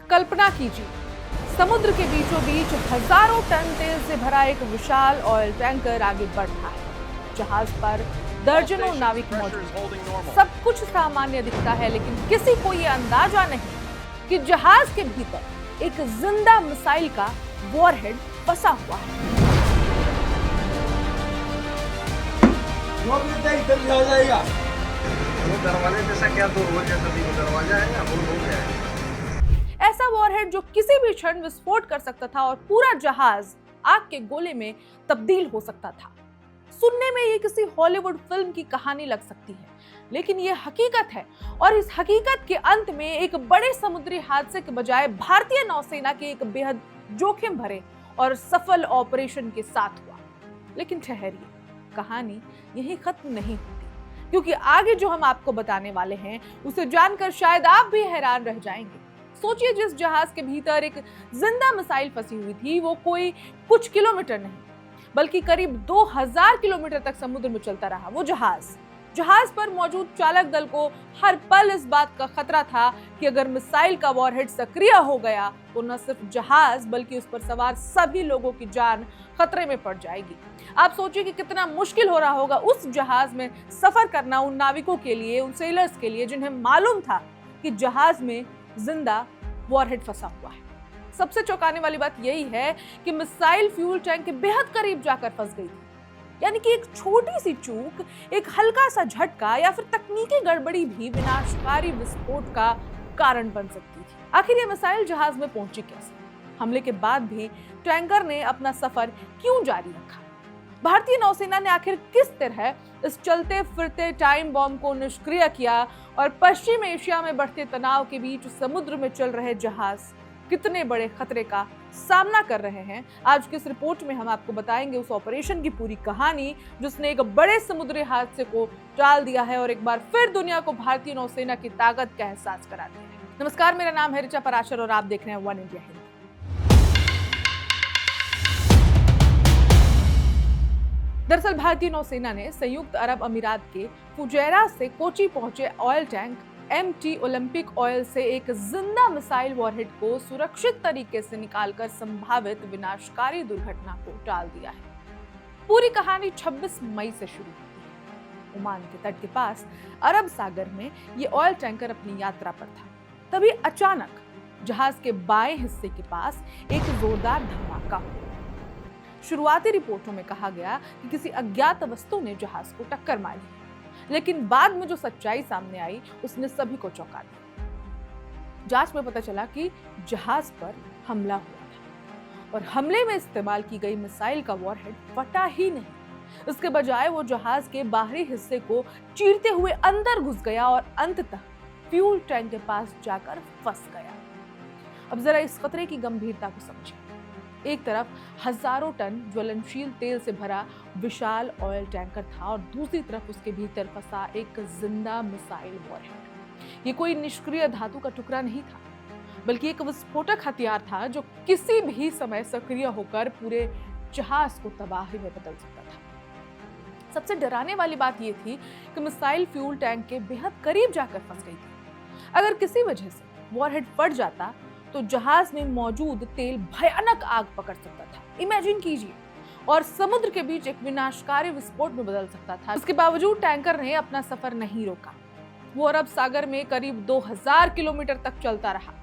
कल्पना कीजिए, समुद्र के बीचों बीच हजारों टन तेल से भरा एक विशाल ऑयल टैंकर आगे बढ़ रहा है। जहाज पर दर्जनों नाविक मौजूद हैं। सब कुछ सामान्य दिखता है, लेकिन किसी को ये अंदाजा नहीं कि जहाज के भीतर एक जिंदा मिसाइल का वॉरहेड फंसा हुआ है। वो दरवाजे जैसा क्या तो रोल जैसा दरवाजा है या वो हो गया है। ऐसा वॉरहेड जो किसी भी क्षण विस्फोट कर सकता था और पूरा जहाज आग के गोले में तब्दील हो सकता था। सुनने में ये किसी हॉलीवुड फिल्म की कहानी लग सकती है, लेकिन ये हकीकत है और इस हकीकत के अंत में एक बड़े समुद्री हादसे के बजाय भारतीय नौसेना के एक बेहद जोखिम भरे और सफल ऑपरेशन के साथ हुआ। लेकिन ठहरिए, कहानी यहीं खत्म नहीं होती, क्योंकि आगे जो हम आपको बताने वाले हैं उसे जानकर शायद आप भी हैरान रह जाएंगे। सोचिए, जिस जहाज के भीतर एक जिंदा मिसाइल फंसी हुई थी वो कोई कुछ किलोमीटर नहीं बल्कि करीब 2000 किलोमीटर तक समुद्र में चलता रहा। वो जहाज पर मौजूद चालक दल को हर पल इस बात का खतरा था कि अगर मिसाइल का वॉरहेड सक्रिय हो गया तो न सिर्फ जहाज बल्कि उस पर सवार सभी लोगों की जान खतरे में पड़ जाएगी। आप सोचिए कि कितना मुश्किल हो रहा होगा उस जहाज में सफर करना उन नाविकों के लिए, उन सेलर्स के लिए जिन्हें मालूम था कि जहाज में जिंदा वॉरहेड फंसा हुआ है। सबसे चौंकाने वाली बात यही है कि मिसाइल फ्यूल टैंक के बेहद करीब जाकर फंस गई थी। यानी कि एक छोटी सी चूक, एक हल्का सा झटका या फिर तकनीकी गड़बड़ी भी विनाशकारी विस्फोट का कारण बन सकती थी। आखिर ये मिसाइल जहाज में पहुंची कैसे? हमले के बाद भी टैंकर ने अपना सफर क्यों जारी रखा? भारतीय नौसेना ने आखिर किस तरह इस चलते फिरते टाइम बॉम्ब को निष्क्रिय किया और पश्चिम एशिया में बढ़ते तनाव के बीच समुद्र में चल रहे जहाज कितने बड़े खतरे का सामना कर रहे हैं? आज की इस रिपोर्ट में हम आपको बताएंगे उस ऑपरेशन की पूरी कहानी जिसने एक बड़े समुद्री हादसे को टाल दिया है और एक बार फिर दुनिया को भारतीय नौसेना की ताकत का एहसास करा दिया है। नमस्कार, मेरा नाम है ऋचा पराशर और आप देख रहे हैं वन इंडिया हिंदी। दरअसल भारतीय नौसेना ने संयुक्त अरब अमीरात के फुजैरा से कोची पहुंचे oil tank MT Olympic oil से एक जिंदा मिसाइल वॉरहेड को सुरक्षित तरीके से निकालकर संभावित विनाशकारी दुर्घटना को टाल दिया है। पूरी कहानी 26 मई से शुरू होती है। ओमान के तट के पास अरब सागर में ये ऑयल टैंकर अपनी यात्रा पर था। तभी अचानक जहाज के बाएं हिस्से के पास एक जोरदार धमाका हुआ। शुरुआती रिपोर्टों में कहा गया कि किसी अज्ञात वस्तु ने जहाज को टक्कर मारी, लेकिन बाद में जो सच्चाई सामने आई उसने सभी को चौंका दिया। जांच में पता चला कि जहाज पर हमला हुआ था और हमले में इस्तेमाल की गई मिसाइल का वॉरहेड फटा ही नहीं, इसके बजाय वो जहाज के बाहरी हिस्से को चीरते हुए अंदर घुस गया और अंततः फ्यूल टैंक के पास जाकर फंस गया। अब जरा इस खतरे की गंभीरता को समझें। एक तरफ हजारों टन ज्वलनशील तेल से भरा विशाल ऑयल टैंकर था और दूसरी तरफ उसके भीतर फंसा एक जिंदा मिसाइल वॉरहेड। ये कोई निष्क्रिय धातु का टुकड़ा नहीं था, बल्कि एक विस्फोटक हथियार था जो किसी भी समय सक्रिय होकर पूरे जहाज को तबाही में बदल सकता था। सबसे डराने वाली बात यह थी कि मिसाइल फ्यूल टैंक के बेहद करीब जाकर फंस गई थी। अगर किसी वजह से वॉरहेड फट जाता तो जहाज में मौजूद तेल भयानक आग पकड़ सकता था, इमेजिन कीजिए, और समुद्र के बीच एक विनाशकारी विस्फोट में बदल सकता था। इसके बावजूद टैंकर ने अपना सफर नहीं रोका। वो अरब सागर में करीब 2000 किलोमीटर तक चलता रहा।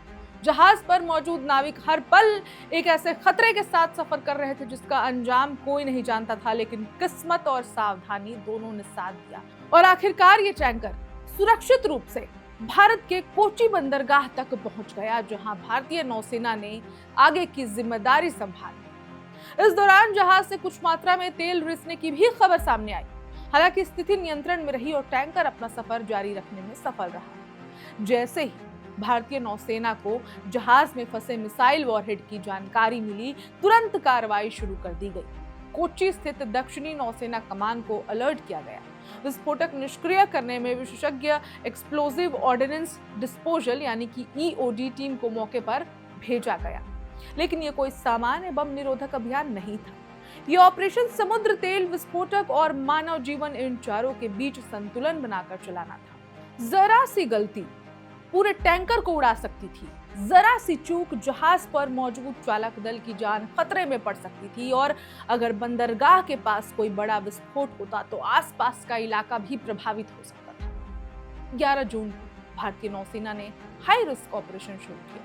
जहाज पर मौजूद नाविक हर पल एक ऐसे खतरे के साथ सफर कर रहे थे जिसका अंजाम कोई नहीं जानता था, लेकिन किस्मत और सावधानी दोनों ने साथ दिया और आखिरकार ये टैंकर सुरक्षित रूप से भारत के कोची बंदरगाह तक पहुंच गया, जहां भारतीय नौसेना ने आगे की जिम्मेदारी संभाली। इस दौरान जहाज से कुछ मात्रा में तेल रिसने की भी खबर सामने आई। हालांकि स्थिति नियंत्रण में रही और टैंकर अपना सफर जारी रखने में सफल रहा। जैसे ही भारतीय नौसेना को जहाज में फंसे मिसाइल वॉरहेड की जानकारी मिली, तुरंत कार्रवाई शुरू कर दी गई। कोच्चि स्थित दक्षिणी नौसेना कमान को अलर्ट किया गया। विस्फोटक निष्क्रिय करने में विशेषज्ञ एक्सप्लोजिव ऑर्डिनेंस डिस्पोजल यानी कि EOD टीम को मौके पर भेजा गया। लेकिन ये कोई सामान्य बम निरोधक अभियान नहीं था। ये ऑपरेशन समुद्र तेल, विस्फोटक और मानव जीवन, इन चारों के बीच संतुलन बनाकर चलाना था। जरा सी गलती पूरे टैंकर को उड़ा सकती थी जरा सी चूक जहाज पर मौजूद चालक दल की जान खतरे में पड़ सकती थी और अगर बंदरगाह के पास कोई बड़ा विस्फोट होता तो आसपास का इलाका भी प्रभावित हो सकता था। 11 जून को भारतीय नौसेना ने हाई रिस्क ऑपरेशन शुरू किया।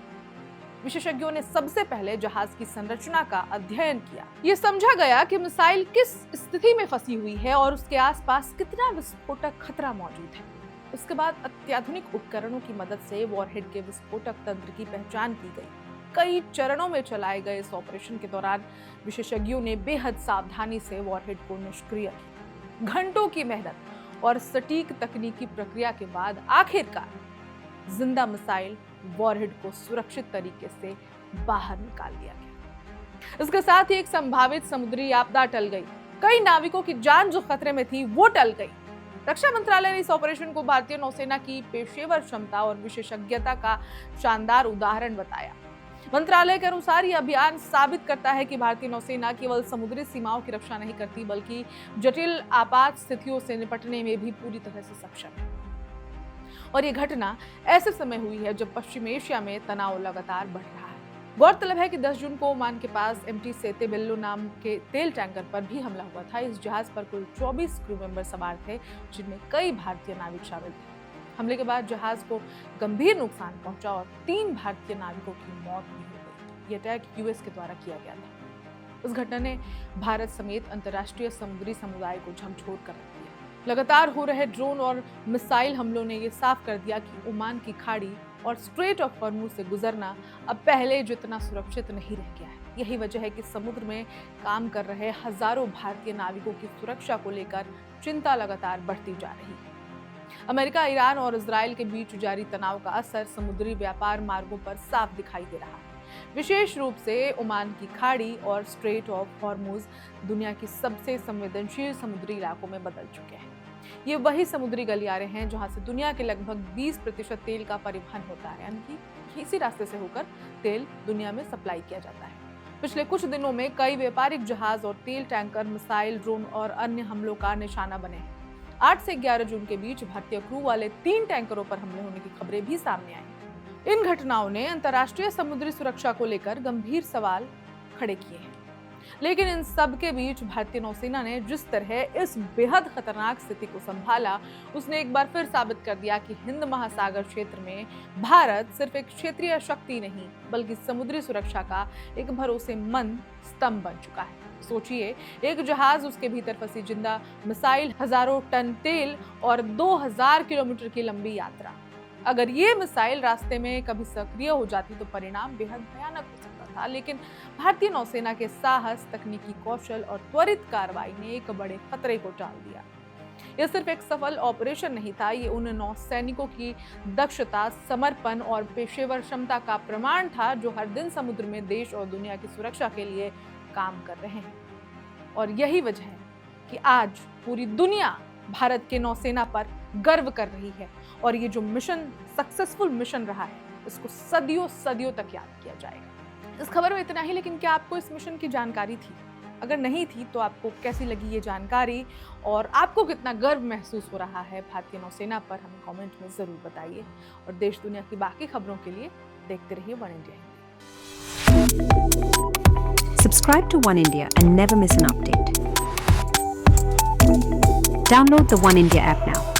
विशेषज्ञों ने सबसे पहले जहाज की संरचना का अध्ययन किया। यह समझा गया कि मिसाइल किस स्थिति में फंसी हुई है और उसके आसपास कितना विस्फोटक खतरा मौजूद है। उसके बाद अत्याधुनिक उपकरणों की मदद से वॉरहेड के विस्फोटक तंत्र की पहचान की गई। कई चरणों में चलाए गए इस ऑपरेशन के दौरान विशेषज्ञों ने बेहद सावधानी से वॉरहेड को निष्क्रिय किया। घंटों की मेहनत और सटीक तकनीकी प्रक्रिया के बाद आखिरकार जिंदा मिसाइल वॉरहेड को सुरक्षित तरीके से बाहर निकाल दिया गया। इसके साथ ही एक संभावित समुद्री आपदा टल गई। कई नाविकों की जान जो खतरे में थी वो टल गई। रक्षा मंत्रालय ने इस ऑपरेशन को भारतीय नौसेना की पेशेवर क्षमता और विशेषज्ञता का शानदार उदाहरण बताया। मंत्रालय के अनुसार यह अभियान साबित करता है कि भारतीय नौसेना केवल समुद्री सीमाओं की रक्षा नहीं करती बल्कि जटिल आपात स्थितियों से निपटने में भी पूरी तरह से सक्षम है। और ये घटना ऐसे समय हुई है जब पश्चिम एशिया में तनाव लगातार बढ़ रहा है। गौरतलब है कि 10 जून को ओमान के पास MT सेतेबेल्लो नाम के तेल टैंकर पर भी हमला हुआ था। इस जहाज पर कुल 24 क्रू मेंबर सवार थे, जिनमें कई भारतीय नाविक शामिल थे। हमले के बाद जहाज को गंभीर नुकसान पहुंचा और 3 भारतीय नाविकों की मौत भी हो गई। यह अटैक US के द्वारा किया गया था। उस घटना ने भारत समेत अंतर्राष्ट्रीय समुद्री समुदाय को झकझोर कर रख दिया। लगातार हो रहे ड्रोन और मिसाइल हमलों ने ये साफ कर दिया कि ओमान की खाड़ी और स्ट्रेट ऑफ हॉर्मुज से गुजरना अब पहले जितना सुरक्षित नहीं रह गया है। यही वजह है कि समुद्र में काम कर रहे हजारों भारतीय नाविकों की सुरक्षा को लेकर चिंता लगातार बढ़ती जा रही है। अमेरिका, ईरान और इजराइल के बीच जारी तनाव का असर समुद्री व्यापार मार्गों पर साफ दिखाई दे रहा है। विशेष रूप से ओमान की खाड़ी और स्ट्रेट ऑफ हॉर्मुज दुनिया की सबसे संवेदनशील समुद्री इलाकों में बदल चुके हैं। ये वही समुद्री गलियारे हैं जहां से दुनिया के लगभग 20% तेल का परिवहन होता है, यानी कि इसी रास्ते से होकर तेल दुनिया में सप्लाई किया जाता है। पिछले कुछ दिनों में कई व्यापारिक जहाज और तेल टैंकर मिसाइल, ड्रोन और अन्य हमलों का निशाना बने हैं। 8 से 11 जून के बीच भारतीय क्रू वाले 3 टैंकरों पर हमले होने की खबरें भी सामने आई। इन घटनाओं ने अंतर्राष्ट्रीय समुद्री सुरक्षा को लेकर गंभीर सवाल खड़े किए हैं। लेकिन इन सब के बीच भारतीय नौसेना ने जिस तरह इस बेहद खतरनाक स्थिति को संभाला, उसने एक बार फिर साबित कर दिया कि हिंद महासागर क्षेत्र में भारत सिर्फ एक क्षेत्रीय शक्ति नहीं बल्कि समुद्री सुरक्षा का एक भरोसेमंद स्तंभ बन चुका है। सोचिए, एक जहाज, उसके भीतर फंसी जिंदा मिसाइल, हजारों टन तेल और 2000 किलोमीटर की लंबी यात्रा। अगर ये मिसाइल रास्ते में कभी सक्रिय हो जाती तो परिणाम बेहद भयानक हो सकता था। लेकिन भारतीय नौसेना के साहस, तकनीकी कौशल और त्वरित कार्रवाई ने एक बड़े खतरे को टाल दिया। यह सिर्फ एक सफल ऑपरेशन नहीं था, ये उन नौसैनिकों की दक्षता, समर्पण और पेशेवर क्षमता का प्रमाण था जो हर दिन समुद्र में देश और दुनिया की सुरक्षा के लिए काम कर रहे हैं। और यही वजह है कि आज पूरी दुनिया भारत के नौसेना पर गर्व कर रही है और ये जो मिशन, सक्सेसफुल मिशन रहा है, इसको सदियों सदियों तक याद किया जाएगा। इस खबर में इतना ही, लेकिन क्या आपको इस मिशन की जानकारी थी? अगर नहीं थी तो आपको कैसी लगी ये जानकारी और आपको कितना गर्व महसूस हो रहा है भारतीय नौसेना पर, हमें कमेंट में जरूर बताइए। और देश दुनिया की बाकी खबरों के लिए देखते रहिए one India. Subscribe to One India and never miss an update. Download the One India app now.